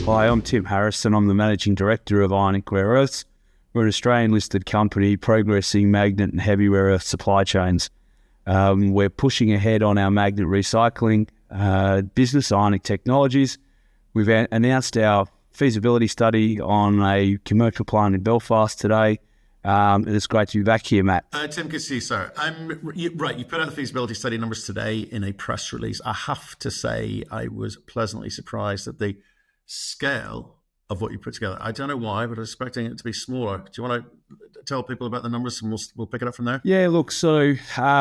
Hi, I'm Tim Harrison. I'm the Managing Director of Ionic Rare Earths. We're an Australian-listed company progressing magnet and heavy rare earth supply chains. We're pushing ahead on our magnet recycling business, Ionic Technologies. We've announced our feasibility study on a commercial plant in Belfast today. It's great to be back here, Matt. Tim, good to see you, sir. You put out the feasibility study numbers today in a press release. I have to say I was pleasantly surprised at the scale of what you put together. I don't know why, but I was expecting it to be smaller. Do you want to tell people about the numbers and we'll pick it up from there? Yeah, look, so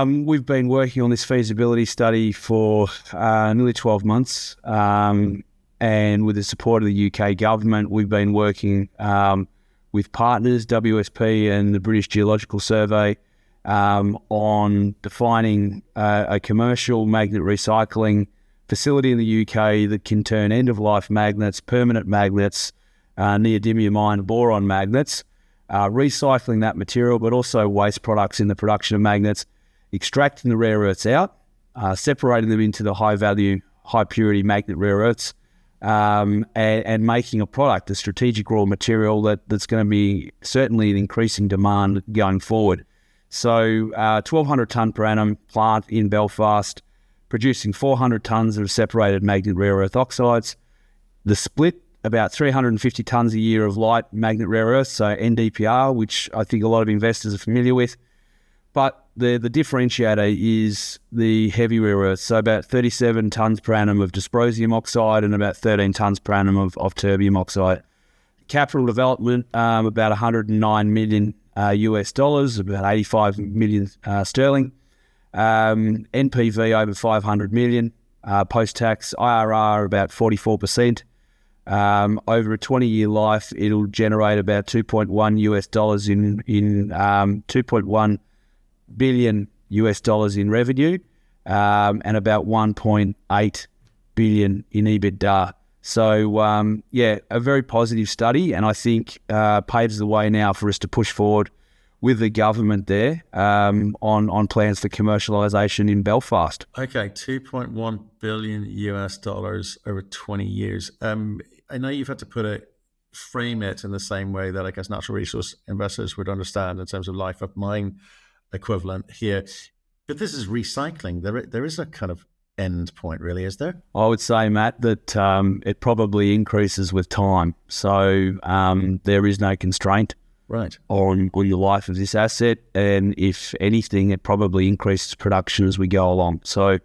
we've been working on this feasibility study for nearly 12 months. And with the support of the UK government, we've been working with partners, WSP and the British Geological Survey, on defining a commercial magnet recycling facility in the UK that can turn end-of-life magnets, permanent magnets, neodymium iron boron magnets, recycling that material, but also waste products in the production of magnets, extracting the rare earths out, separating them into the high-value, high-purity magnet rare earths, and making a product, a strategic raw material that's going to be certainly an increasing demand going forward. So 1,200 tonne per annum plant in Belfast, producing 400 tonnes of separated magnet rare earth oxides. The split, about 350 tonnes a year of light magnet rare earths, so NdPr, which I think a lot of investors are familiar with. But the differentiator is the heavy rare earths, so about 37 tonnes per annum of dysprosium oxide and about 13 tonnes per annum of terbium oxide. Capital development, about $109 million US dollars, about 85 million sterling. NPV over 500 million, post-tax IRR about 44%. Over a 20-year life, it'll generate about 2.1 US dollars in 2.1 billion US dollars in revenue, and about 1.8 billion in EBITDA. So, a very positive study, and I think paves the way now for us to push forward with the government there on plans for commercialisation in Belfast. Okay, 2.1 billion US dollars over 20 years. I know you've had to frame it in the same way that I guess natural resource investors would understand in terms of life of mine equivalent here. But this is recycling. There is a kind of end point, really, is there? I would say, Matt, that it probably increases with time. So there is no constraint. Right. On your life of this asset, and if anything, it probably increases production as we go along. So,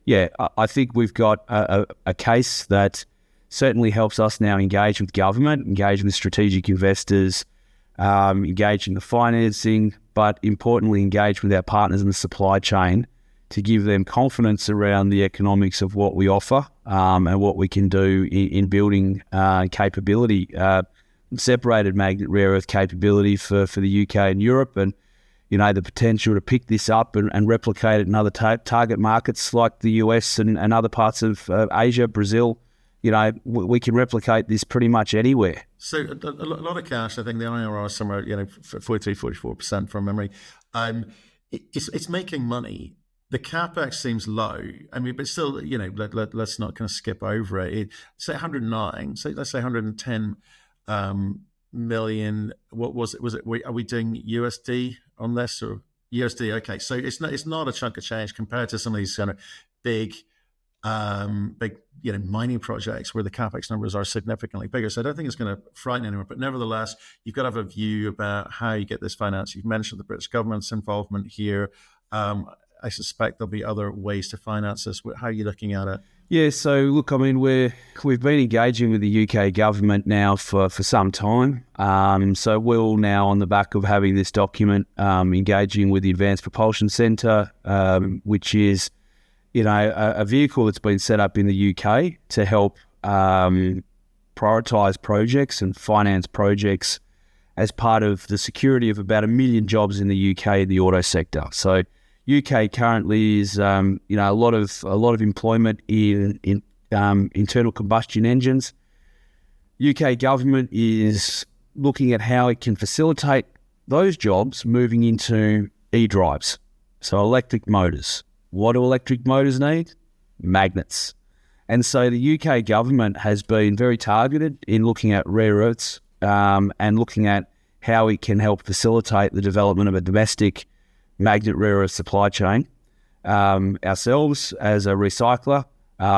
yeah, I think we've got a case that certainly helps us now engage with government, engage with strategic investors, engage in the financing, but importantly, engage with our partners in the supply chain to give them confidence around the economics of what we offer and what we can do in building capability. Separated magnet rare earth capability for the UK and Europe, and the potential to pick this up and replicate it in other target markets like the US and other parts of Asia, Brazil. We can replicate this pretty much anywhere. So a lot of cash. I think the IRR is somewhere 43-44% from memory. It's making money. The capex seems low. I mean, but still, let's not kind of skip over it. Say 109. Let's say 110. Million. What was it? Are we doing USD on this or USD? Okay, so it's not a chunk of change compared to some of these kind of big mining projects where the capex numbers are significantly bigger. So I don't think it's going to frighten anyone. But nevertheless, you've got to have a view about how you get this finance. You've mentioned the British government's involvement here. I suspect there'll be other ways to finance this. How are you looking at it? Yeah, so look, I mean, we've been engaging with the UK government now for some time. So we're now on the back of having this document, engaging with the Advanced Propulsion Centre, which is, a vehicle that's been set up in the UK to help prioritise projects and finance projects as part of the security of about 1 million jobs in the UK in the auto sector. So UK currently is, a lot of employment in internal combustion engines. UK government is looking at how it can facilitate those jobs moving into e-drives, so electric motors. What do electric motors need? Magnets. And so the UK government has been very targeted in looking at rare earths and looking at how it can help facilitate the development of a domestic magnet rare earth supply chain. Ourselves, as a recycler,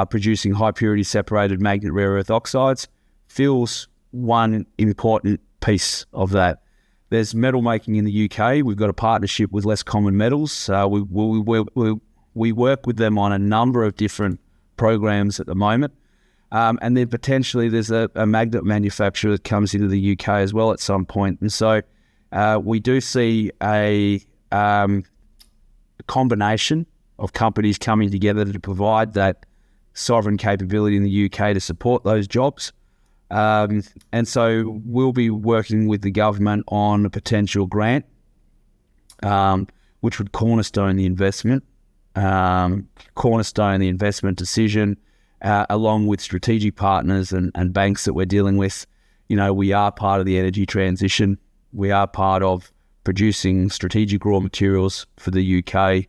producing high purity separated magnet rare earth oxides, fills one important piece of that. There's metal making in the UK. We've got a partnership with Less Common Metals. We work with them on a number of different programs at the moment. And then potentially there's a magnet manufacturer that comes into the UK as well at some point. And so we do see a combination of companies coming together to provide that sovereign capability in the UK to support those jobs. And so we'll be working with the government on a potential grant, which would cornerstone the investment decision, along with strategic partners and banks that we're dealing with. You know, we are part of the energy transition. We are part of producing strategic raw materials for the UK,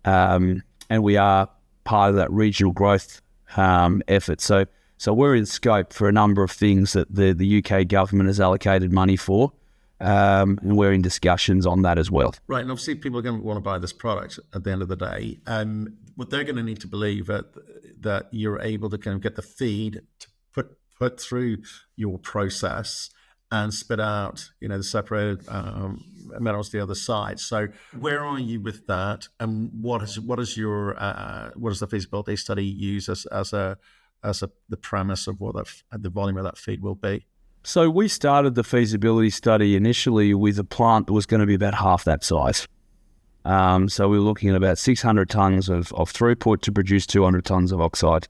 and we are part of that regional growth effort. So we're in scope for a number of things that the UK government has allocated money for, and we're in discussions on that as well. Right, and obviously people are going to want to buy this product at the end of the day. What they're going to need to believe that you're able to kind of get the feed to put through your process and spit out, the separated metals the other side. So where are you with that? And what does the feasibility study use as the premise of what the volume of that feed will be? So we started the feasibility study initially with a plant that was going to be about half that size. So we were looking at about 600 tonnes of throughput to produce 200 tonnes of oxide.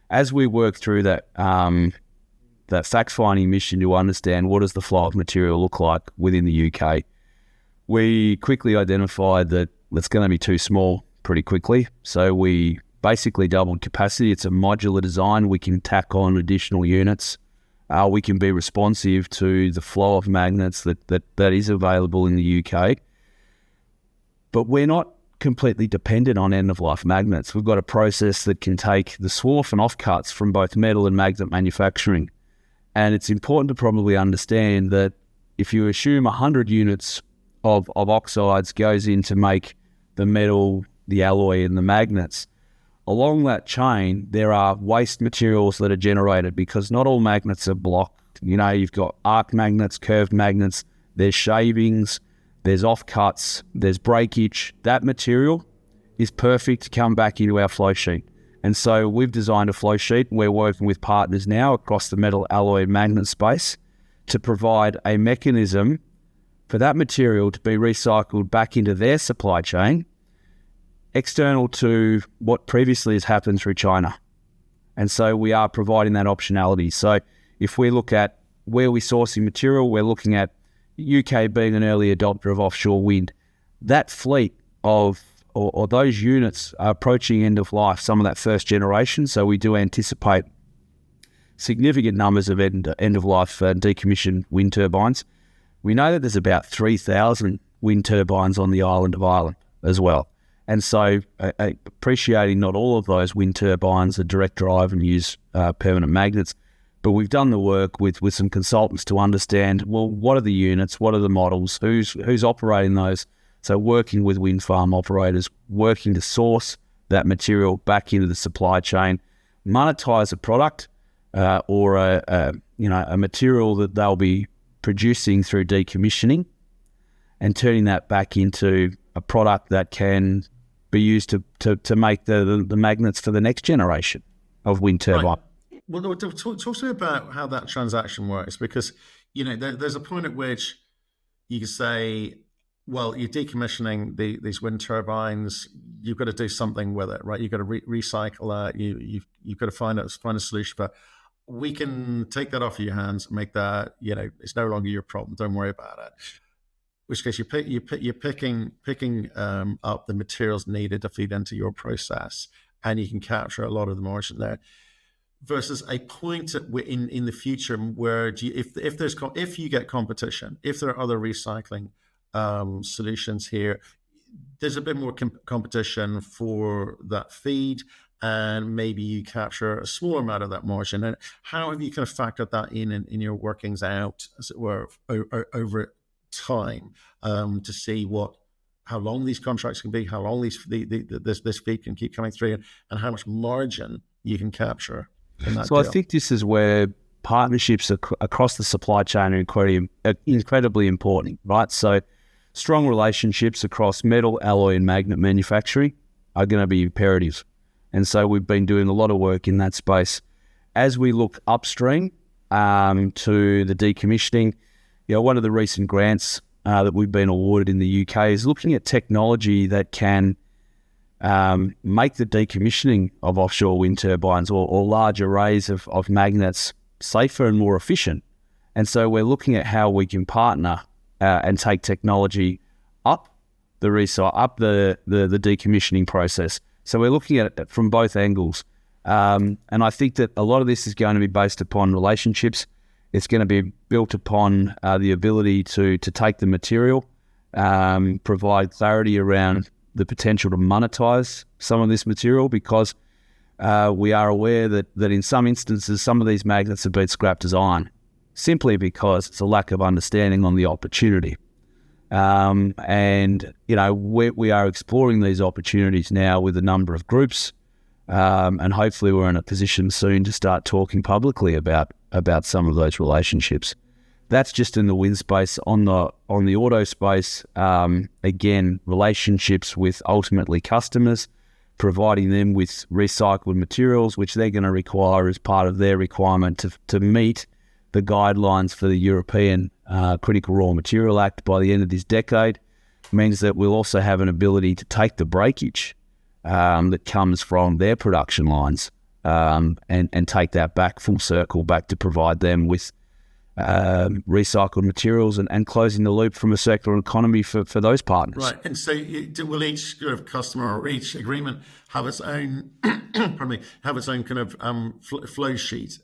As we worked through that fact-finding mission to understand what does the flow of material look like within the UK, we quickly identified that it's going to be too small pretty quickly. So we basically doubled capacity. It's a modular design. We can tack on additional units. We can be responsive to the flow of magnets that is available in the UK. But we're not completely dependent on end-of-life magnets. We've got a process that can take the swarf and offcuts from both metal and magnet manufacturing. And it's important to probably understand that if you assume 100 units of oxides goes in to make the metal, the alloy, and the magnets, along that chain, there are waste materials that are generated because not all magnets are blocked. You've got arc magnets, curved magnets, there's shavings, there's offcuts, there's breakage. That material is perfect to come back into our flow sheet. And so we've designed a flow sheet. We're working with partners now across the metal, alloy, and magnet space to provide a mechanism for that material to be recycled back into their supply chain, external to what previously has happened through China. And so we are providing that optionality. So if we look at where we're sourcing material, we're looking at UK being an early adopter of offshore wind. That fleet or those units are approaching end of life, some of that first generation. So we do anticipate significant numbers of end of life decommissioned wind turbines. We know that there's about 3,000 wind turbines on the island of Ireland as well. And so appreciating not all of those wind turbines are direct drive and use permanent magnets, but we've done the work with some consultants to understand, well, what are the units, what are the models, who's operating those? So working with wind farm operators, working to source that material back into the supply chain, monetize a product or a material that they'll be producing through decommissioning and turning that back into a product that can be used to make the magnets for the next generation of wind turbine. Right. Well, talk to me about how that transaction works, because there's a point at which you can say, well, you're decommissioning these wind turbines. You've got to do something with it, right? You've got to recycle that. You've got to find a solution. But we can take that off of your hands and make that. It's no longer your problem. Don't worry about it. Which case you're picking up the materials needed to feed into your process, and you can capture a lot of the margin there. Versus a point in the future where if you get competition, if there are other recycling solutions here, there's a bit more competition for that feed, and maybe you capture a smaller amount of that margin. And how have you kind of factored that in your workings out, as it were, over time, to see how long these contracts can be, how long this feed can keep coming through, and how much margin you can capture in that So deal? I think this is where partnerships across the supply chain are incredibly important, right? So strong relationships across metal, alloy, and magnet manufacturing are going to be imperative. And so we've been doing a lot of work in that space. As we look upstream to the decommissioning, one of the recent grants that we've been awarded in the UK is looking at technology that can make the decommissioning of offshore wind turbines or large arrays of magnets safer and more efficient. And so we're looking at how we can partner and take technology up the decommissioning process. So we're looking at it from both angles. And I think that a lot of this is going to be based upon relationships. It's going to be built upon the ability to take the material, provide clarity around the potential to monetize some of this material, because we are aware that in some instances, some of these magnets have been scrapped as iron, simply because it's a lack of understanding on the opportunity. And we are exploring these opportunities now with a number of groups, and hopefully we're in a position soon to start talking publicly about some of those relationships. That's just in the wind space. On the auto space, again, relationships with ultimately customers, providing them with recycled materials, which they're going to require as part of their requirement to meet the guidelines for the European Critical Raw Material Act by the end of this decade. Means that we'll also have an ability to take the breakage that comes from their production lines and take that back full circle, back to provide them with recycled materials and closing the loop from a circular economy for those partners. Right, and so will each sort of customer or each agreement have its own, pardon me, have its own kind of flow sheet,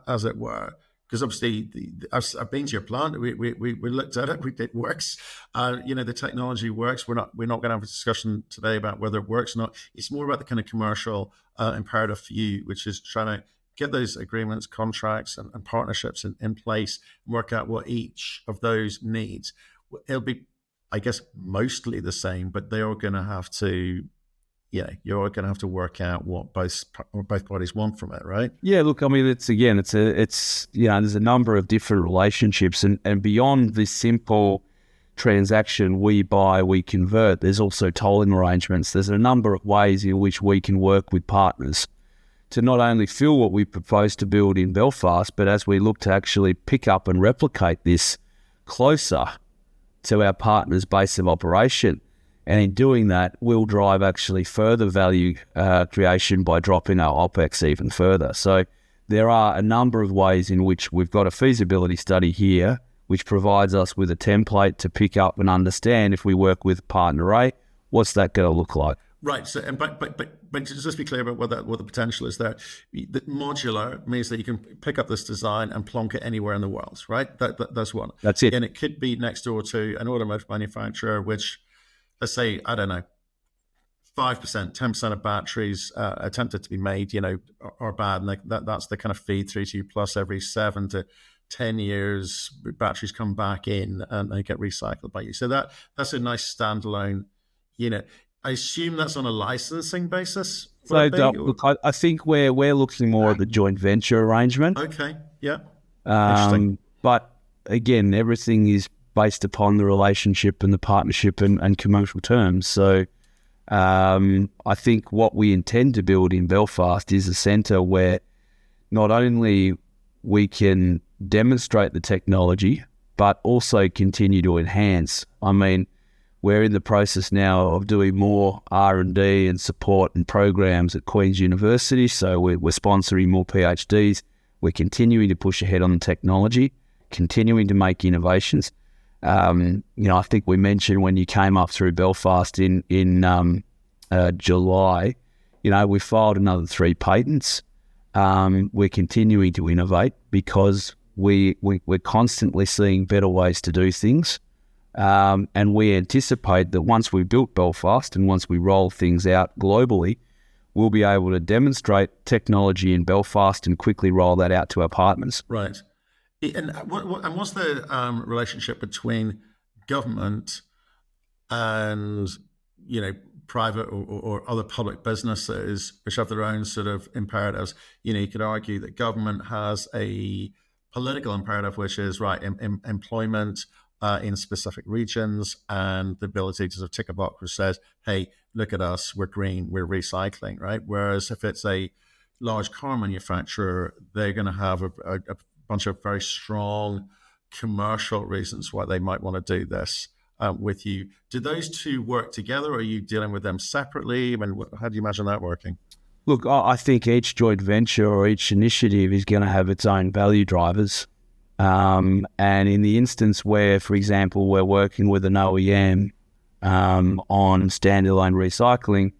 as it were? Because obviously, I've been to your plant. We looked at it. It works. The technology works. We're not going to have a discussion today about whether it works or not. It's more about the kind of commercial imperative for you, which is trying to get those agreements, contracts, and partnerships in place, and work out what each of those needs. It'll be, I guess, mostly the same, but they are going to have to. Yeah, you're going to have to work out what both parties want from it, right? Yeah, look, I mean, there's a number of different relationships, and beyond this simple transaction, we buy, we convert, there's also tolling arrangements. There's a number of ways in which we can work with partners to not only fill what we propose to build in Belfast, but as we look to actually pick up and replicate this closer to our partner's base of operation. And in doing that, we'll drive actually further value creation by dropping our OPEX even further. So there are a number of ways in which we've got a feasibility study here, which provides us with a template to pick up and understand, if we work with partner A, what's that going to look like? Right. So, but just be clear about what the potential is there. The modular means that you can pick up this design and plonk it anywhere in the world, right? That's one. That's it. And it could be next door to an automotive manufacturer, which, let's say, I don't know, 5%, 10% of batteries attempted to be made, are bad, and that's the kind of feed through to you. Plus, every 7 to 10 years, batteries come back in and they get recycled by you. So that's a nice standalone unit. I assume that's on a licensing basis. So look, I think we're looking more at the joint venture arrangement. Okay, yeah. Interesting. But again, everything is based upon the relationship and the partnership and commercial terms. So I think what we intend to build in Belfast is a centre where not only we can demonstrate the technology, but also continue to enhance. I mean, we're in the process now of doing more R&D and support and programs at Queen's University. So we're sponsoring more PhDs. We're continuing to push ahead on the technology, continuing to make innovations. I think we mentioned when you came up through Belfast in July, we filed another 3 patents. We're continuing to innovate because we're constantly seeing better ways to do things. And we anticipate that once we built Belfast and once we roll things out globally, we'll be able to demonstrate technology in Belfast and quickly roll that out to our partners. Right. And what's the relationship between government and, private or other public businesses which have their own sort of imperatives? You could argue that government has a political imperative, which is employment in specific regions, and the ability to sort of tick a box which says, hey, look at us, we're green, we're recycling, right? Whereas if it's a large car manufacturer, they're going to have a bunch of very strong commercial reasons why they might want to do this with you. Do those two work together, or are you dealing with them separately? I mean, how do you imagine that working? Look, I think each joint venture or each initiative is going to have its own value drivers. And in the instance where, for example, we're working with an OEM on standalone recycling,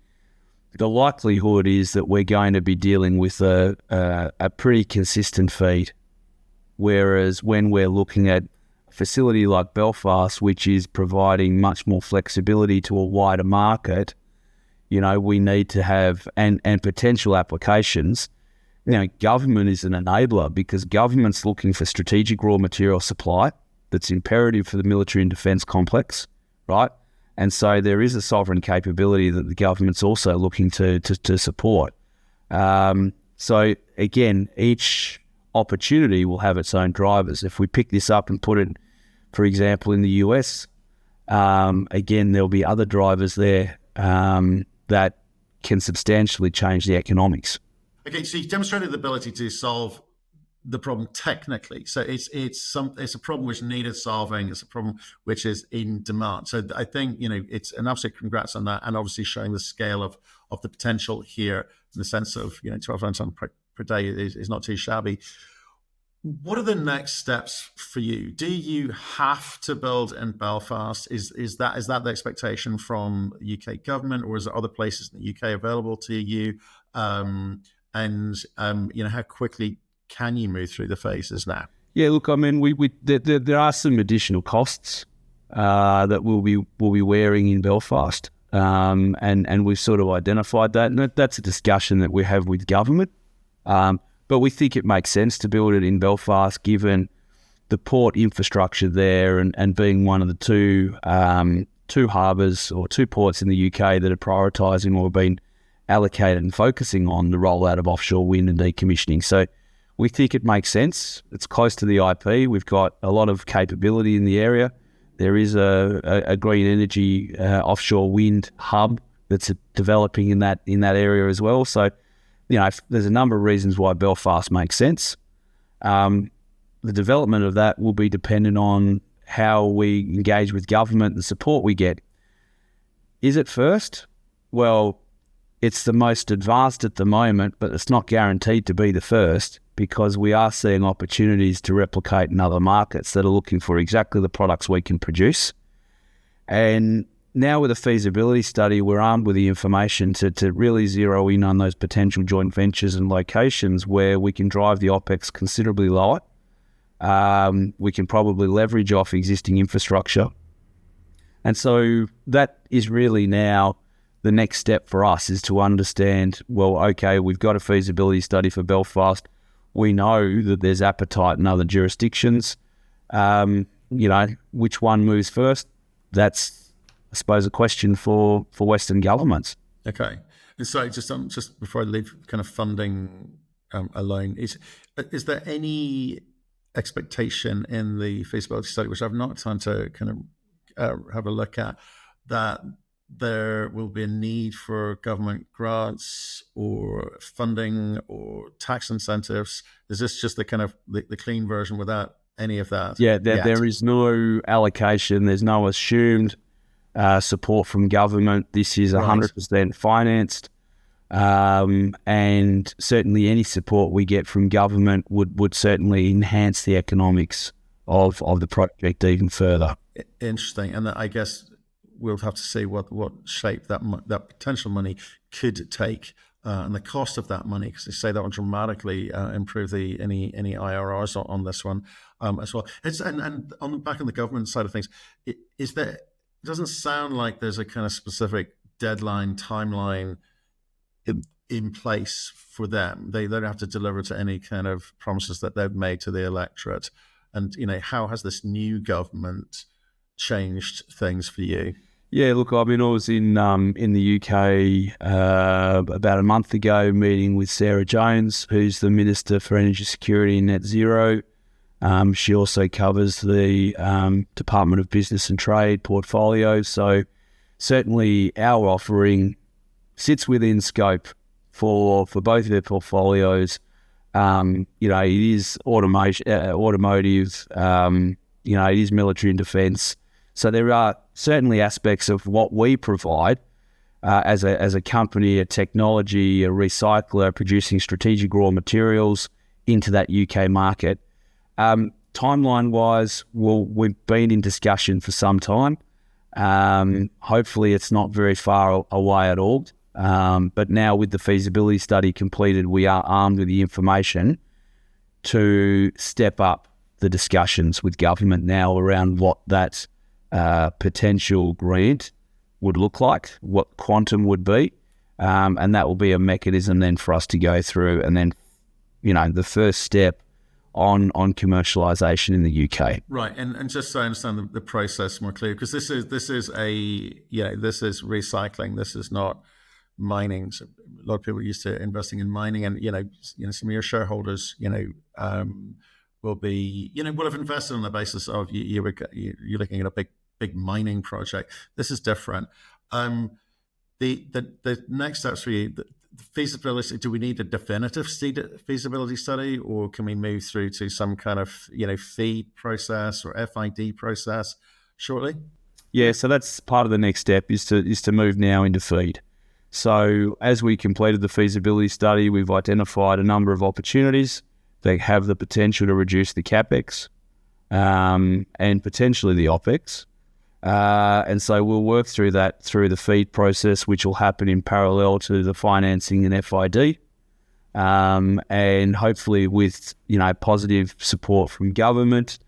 the likelihood is that we're going to be dealing with a pretty consistent feed. Whereas when we're looking at a facility like Belfast, which is providing much more flexibility to a wider market, we need to have, and potential applications, government is an enabler, because government's looking for strategic raw material supply that's imperative for the military and defence complex, right? And so there is a sovereign capability that the government's also looking to support. So again, each opportunity will have its own drivers. If we pick this up and put it, for example, in the US, again, there'll be other drivers there that can substantially change the economics. Okay, so you've demonstrated the ability to solve the problem technically. So it's a problem which needed solving. It's a problem which is in demand. So I think it's an absolute congrats on that, and obviously showing the scale of the potential here in the sense of 12 tons per day is not too shabby. What are the next steps for you? Do you have to build in Belfast? Is that the expectation from the UK government, or is there other places in the UK available to you? How quickly can you move through the phases now? Yeah, look, I mean, there are some additional costs that we'll be wearing in Belfast, and we've sort of identified that, and that's a discussion that we have with government. But we think it makes sense to build it in Belfast, given the port infrastructure there, and being one of the two harbours or two ports in the UK that are prioritising or been allocated and focusing on the rollout of offshore wind and decommissioning. So we think it makes sense. It's close to the IP. We've got a lot of capability in the area. There is a green energy offshore wind hub that's developing in that area as well. So, there's a number of reasons why Belfast makes sense. The development of that will be dependent on how we engage with government and the support we get. Is it first? Well, it's the most advanced at the moment, but it's not guaranteed to be the first, because we are seeing opportunities to replicate in other markets that are looking for exactly the products we can produce. And now with a feasibility study, we're armed with the information to really zero in on those potential joint ventures and locations where we can drive the OPEX considerably lower. We can probably leverage off existing infrastructure. And so that is really now the next step for us, is to understand, well, okay, we've got a feasibility study for Belfast. We know that there's appetite in other jurisdictions. Which one moves first? That's, I suppose, a question for Western governments. Okay. And so just before I leave kind of funding alone, is there any expectation in the feasibility study, which I've not had time to kind of have a look at, that there will be a need for government grants or funding or tax incentives? Is this just the kind of the clean version without any of that? Yeah, there is no allocation. There's no assumed support from government. This is 100% financed. And certainly any support we get from government would certainly enhance the economics of the project even further. Interesting. And I guess we'll have to see what shape that potential money could take, and the cost of that money, because they say that will dramatically improve any IRRs on this one as well. And on the back of the government side of things, it doesn't sound like there's a kind of specific deadline, timeline in place for them? They don't have to deliver to any kind of promises that they've made to the electorate. And, how has this new government changed things for you? Yeah, look, I mean, I was in the UK about a month ago, meeting with Sarah Jones, who's the Minister for Energy Security and Net Zero. She also covers the Department of Business and Trade portfolio. So certainly our offering sits within scope for both of their portfolios. It is automotive, it is military and defence. So there are certainly aspects of what we provide as a company, a technology, a recycler, producing strategic raw materials into that UK market. Timeline-wise, we've been in discussion for some time. Hopefully it's not very far away at all. But now with the feasibility study completed, we are armed with the information to step up the discussions with government now around what that potential grant would look like, what quantum would be, and that will be a mechanism then for us to go through, and then, the first step on commercialization in the UK. Right, and just so I understand the process more clearly, because this is recycling. This is not mining. So a lot of people are used to investing in mining, and some of your shareholders, will be, will have invested on the basis of you're looking at a big mining project. This is different. The next steps for you, the feasibility. Do we need a definitive feasibility study, or can we move through to some kind of FEED process or FID process shortly? Yeah, so that's part of the next step is to move now into FEED. So as we completed the feasibility study, we've identified a number of opportunities that have the potential to reduce the capex and potentially the opex. And so we'll work through that through the FEED process, which will happen in parallel to the financing and FID. And hopefully with, positive support from government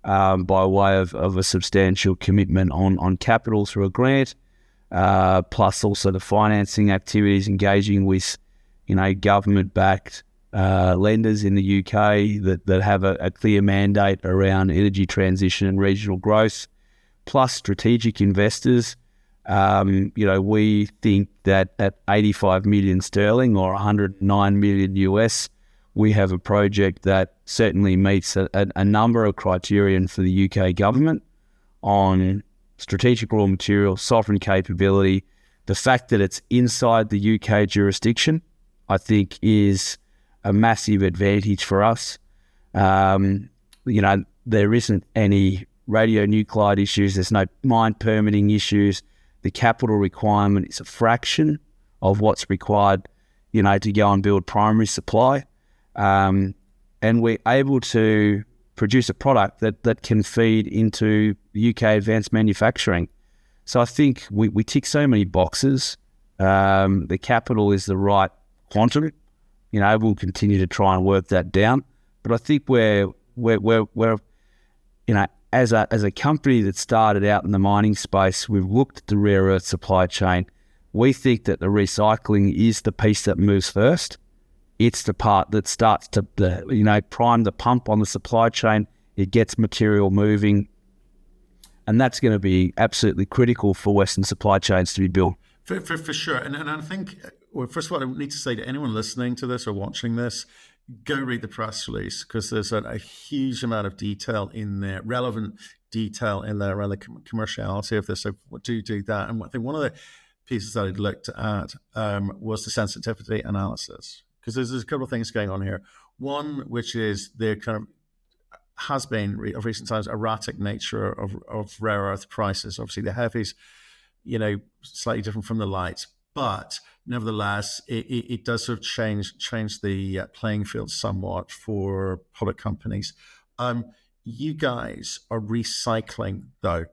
by way of a substantial commitment on capital through a grant, plus also the financing activities, engaging with, government-backed lenders in the UK that have a clear mandate around energy transition and regional growth, plus strategic investors. We think that at 85 million sterling or 109 million US, we have a project that certainly meets a number of criterion for the UK government on strategic raw material, sovereign capability. The fact that it's inside the UK jurisdiction, I think, is a massive advantage for us. There isn't any radionuclide issues. There's no mine permitting issues. The capital requirement is a fraction of what's required, to go and build primary supply. And we're able to produce a product that can feed into UK advanced manufacturing. So I think we tick so many boxes. The capital is the right quantum. We'll continue to try and work that down. But I think we're as a company that started out in the mining space, we've looked at the rare earth supply chain. We think that the recycling is the piece that moves first. It's the part that starts to, prime the pump on the supply chain. It gets material moving. And that's going to be absolutely critical for Western supply chains to be built. For sure. And I think, first of all, I need to say to anyone listening to this or watching this, go read the press release, because there's a huge amount of detail in there, relevant detail in there around the commerciality of this. So do that. And I think one of the pieces that I looked at was the sensitivity analysis, because there's a couple of things going on here. One, which is the kind of has been of recent times erratic nature of rare earth prices. Obviously, the heavies, slightly different from the lights, but nevertheless, it does sort of change the playing field somewhat for public companies. You guys are recycling, though.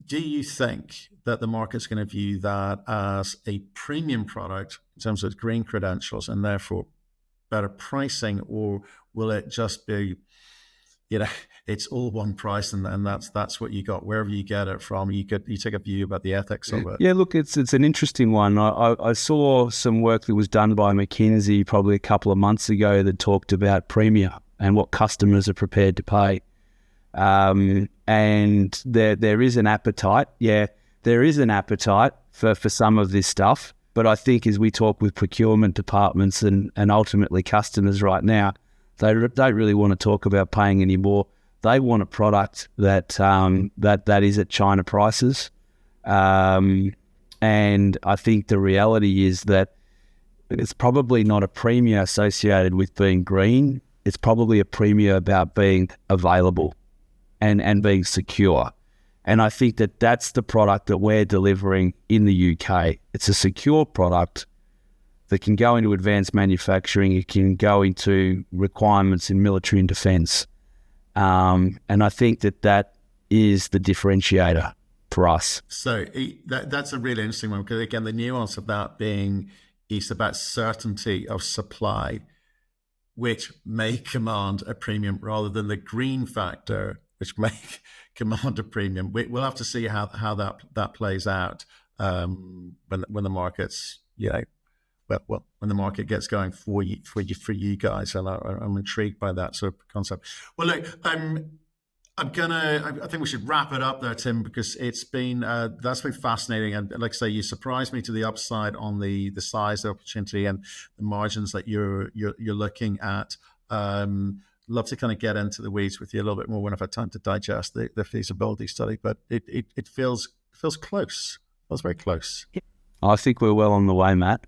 Do you think that the market's going to view that as a premium product in terms of green credentials and therefore better pricing, or will it just be, it's all one price, and that's what you got. Wherever you get it from, you take a view about the ethics of it. Yeah, look, it's an interesting one. I saw some work that was done by McKinsey probably a couple of months ago that talked about premium and what customers are prepared to pay. And there is an appetite. Yeah, there is an appetite for some of this stuff. But I think as we talk with procurement departments and ultimately customers right now, they don't really want to talk about paying anymore. They want a product that is at China prices. And I think the reality is that it's probably not a premium associated with being green. It's probably a premium about being available and being secure. And I think that that's the product that we're delivering in the UK. It's a secure product that can go into advanced manufacturing. It can go into requirements in military and defence. And I think that is the differentiator for us. So that's a really interesting one, because again, the nuance of that being is about certainty of supply, which may command a premium, rather than the green factor, which may command a premium. We'll have to see how that plays out when the market's when the market gets going for you guys, and I'm intrigued by that sort of concept. Well, look, I think we should wrap it up there, Tim, because it's been that's been fascinating, and like I say, you surprised me to the upside on the size, the opportunity, and the margins that you're looking at. Love to kind of get into the weeds with you a little bit more when I've had time to digest the feasibility study, but it feels close. It feels very close. I think we're well on the way, Matt.